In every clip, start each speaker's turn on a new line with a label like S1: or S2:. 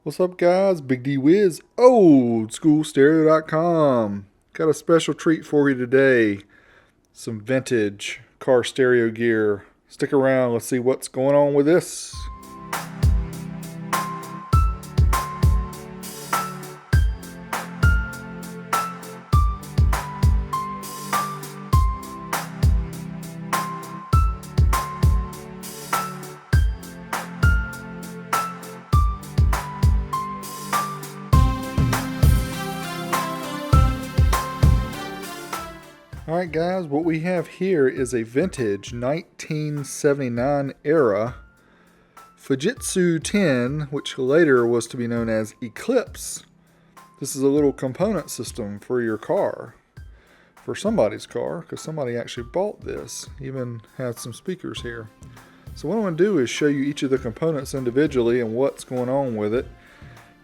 S1: What's up, guys? Big D Wiz, oldschoolstereo.com. Got a special treat for you today. Some vintage car stereo gear. Stick around, let's see what's going on with this. Alright guys, what we have here is a vintage 1979 era Fujitsu-Ten, which later was to be known as Eclipse. This is a little component system for your car, for somebody's car, because somebody actually bought this. Even had some speakers here. So what I'm going to do is show you each of the components individually and what's going on with it,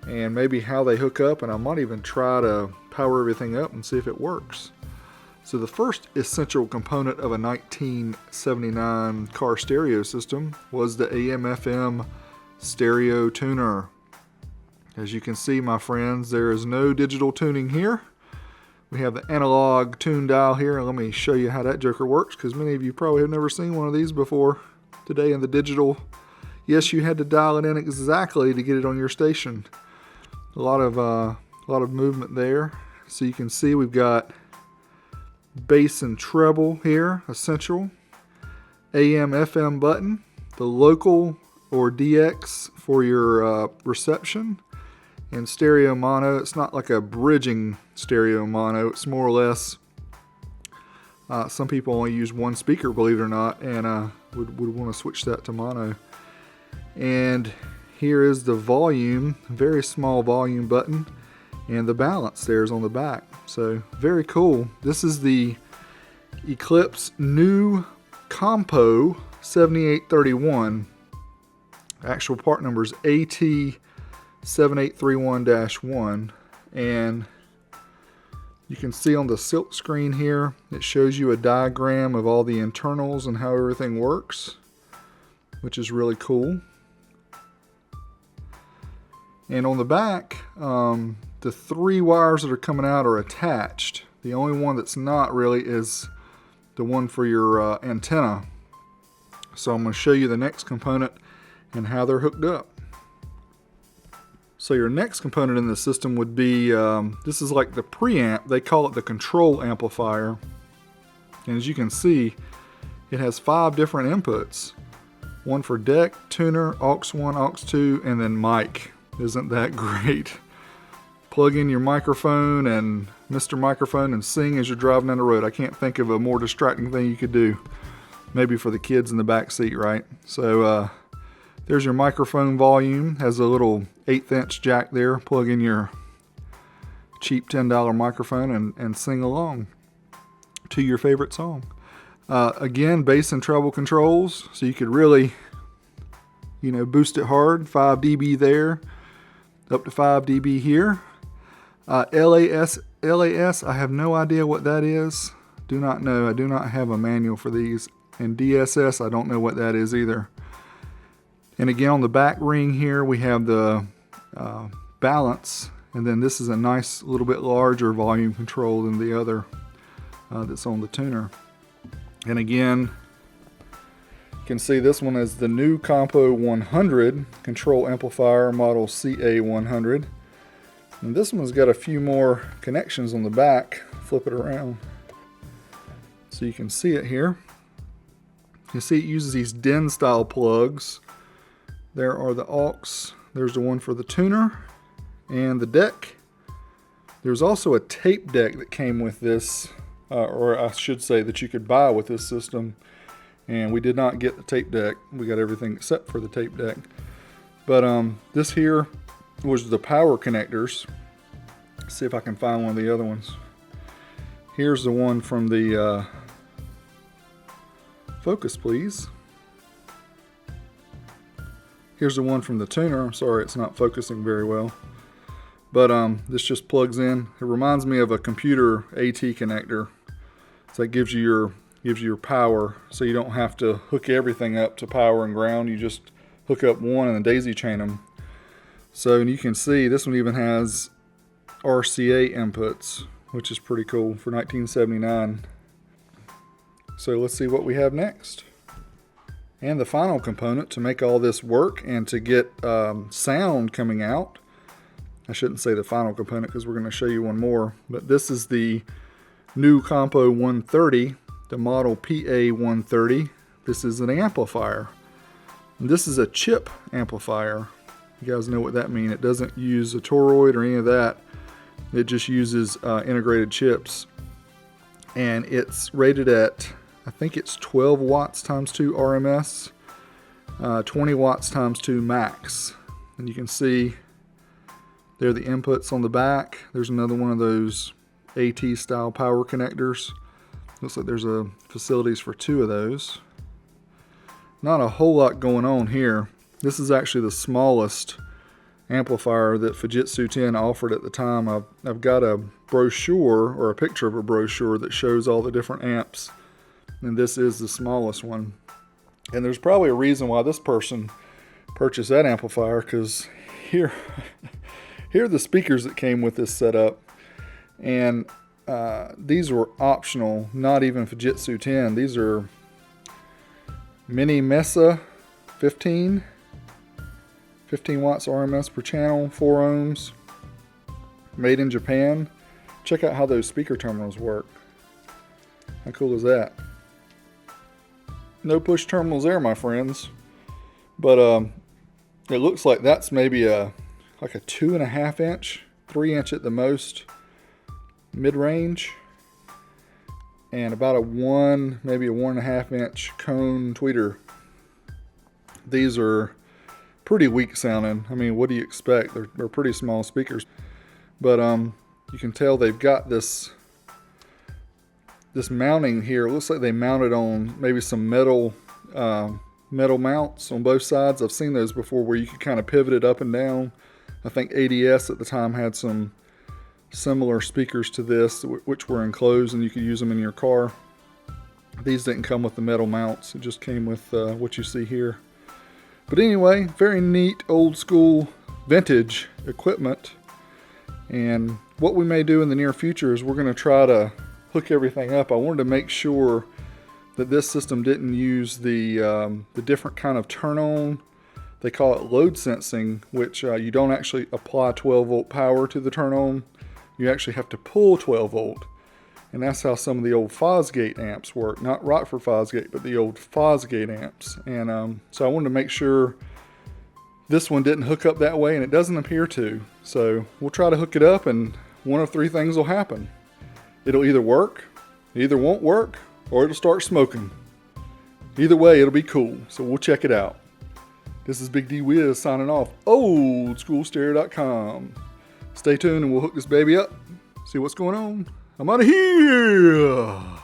S1: and maybe how they hook up, and I might even try to power everything up and see if it works. So the first essential component of a 1979 car stereo system was the AM/FM stereo tuner. As you can see, my friends, there is no digital tuning here. We have the analog tune dial here, and let me show you how that joker works, because many of you probably have never seen one of these before. Today in the digital, yes, you had to dial it in exactly to get it on your station. A lot of movement there. So you can see we've got bass and treble here, essential. AM/FM button, the local or DX for your reception, and stereo mono. It's not like a bridging stereo mono, it's more or less, some people only use one speaker, believe it or not, and would want to switch that to mono. And here is the volume, very small volume button, and the balance there is on the back. So very cool. This is the Eclipse new Compo 7831. Actual part number is AT7831-1, and you can see on the silk screen here, it shows you a diagram of all the internals and how everything works, which is really cool. And on the back, the three wires that are coming out are attached. The only one that's not really is the one for your antenna. So I'm going to show you the next component and how they're hooked up. So your next component in the system would be, this is like the preamp. They call it the Control Amplifier. And as you can see, it has 5 different inputs. One for deck, tuner, aux 1, aux 2, and then mic. Isn't that great? Plug in your microphone and Mr. Microphone and sing as you're driving down the road. I can't think of a more distracting thing you could do. Maybe for the kids in the back seat, right? So there's your microphone volume. Has a little 1/8 inch jack there. Plug in your cheap $10 microphone and sing along to your favorite song. Again, bass and treble controls, so you could really, boost it hard. 5 dB there, up to 5 dB here. LAS, I have no idea what that is. Do not know. I do not have a manual for these. And DSS, I don't know what that is either. And again, on the back ring here, we have the balance. And then this is a nice little bit larger volume control than the other that's on the tuner. And again, you can see this one is the new Compo 100 Control Amplifier model CA100. And this one's got a few more connections on the back. Flip it around so you can see it here. You see it uses these DIN style plugs. There are the aux. There's the one for the tuner and the deck. There's also a tape deck that came with this, or I should say that you could buy with this system. And we did not get the tape deck. We got everything except for the tape deck. But this here was the power connectors. Let's see if I can find one of the other ones. Here's the one from the focus, please. Here's the one from the tuner. I'm sorry, it's not focusing very well. But this just plugs in. It reminds me of a computer AT connector. So that gives you your power, so you don't have to hook everything up to power and ground. You just hook up one and then daisy chain them. So, and you can see this one even has RCA inputs, which is pretty cool for 1979. So let's see what we have next. And the final component to make all this work and to get sound coming out. I shouldn't say the final component because we're going to show you one more. But this is the new Compo 130, the model PA 130. This is an amplifier. And this is a chip amplifier. You guys know what that means. It doesn't use a toroid or any of that. It just uses integrated chips. And it's rated at, I think it's 12 watts times 2 RMS, 20 watts times 2 max. And you can see there are the inputs on the back. There's another one of those AT style power connectors. Looks like there's facilities for 2 of those. Not a whole lot going on here. This is actually the smallest amplifier that Fujitsu-Ten offered at the time. I've got a brochure, or a picture of a brochure, that shows all the different amps, and this is the smallest one. And there's probably a reason why this person purchased that amplifier, because here are the speakers that came with this setup, and these were optional, not even Fujitsu-Ten. These are Mini Mesa 15 watts RMS per channel, 4 ohms, made in Japan. Check out how those speaker terminals work. How cool is that? No push terminals there, my friends. But it looks like that's maybe like a 2.5 inch, 3 inch at the most, mid-range, and about maybe a 1.5 inch cone tweeter. These are pretty weak sounding. I mean, what do you expect? They're pretty small speakers, but you can tell they've got this mounting here. It looks like they mounted on maybe some metal mounts on both sides. I've seen those before where you could kind of pivot it up and down. I think ADS at the time had some similar speakers to this, which were enclosed and you could use them in your car. These didn't come with the metal mounts. It just came with what you see here. But anyway, very neat, old school, vintage equipment. And what we may do in the near future is we're going to try to hook everything up. I wanted to make sure that this system didn't use the different kind of turn on. They call it load sensing, which you don't actually apply 12 volt power to the turn on. You actually have to pull 12 volt. And that's how some of the old Fosgate amps work. Not Rockford Fosgate, but the old Fosgate amps. And so I wanted to make sure this one didn't hook up that way, and it doesn't appear to. So we'll try to hook it up, and one of 3 things will happen. It'll either work, it either won't work, or it'll start smoking. Either way, it'll be cool. So we'll check it out. This is Big D Wiz signing off. OldSchoolStereo.com. Stay tuned and we'll hook this baby up. See what's going on. I'm out of here.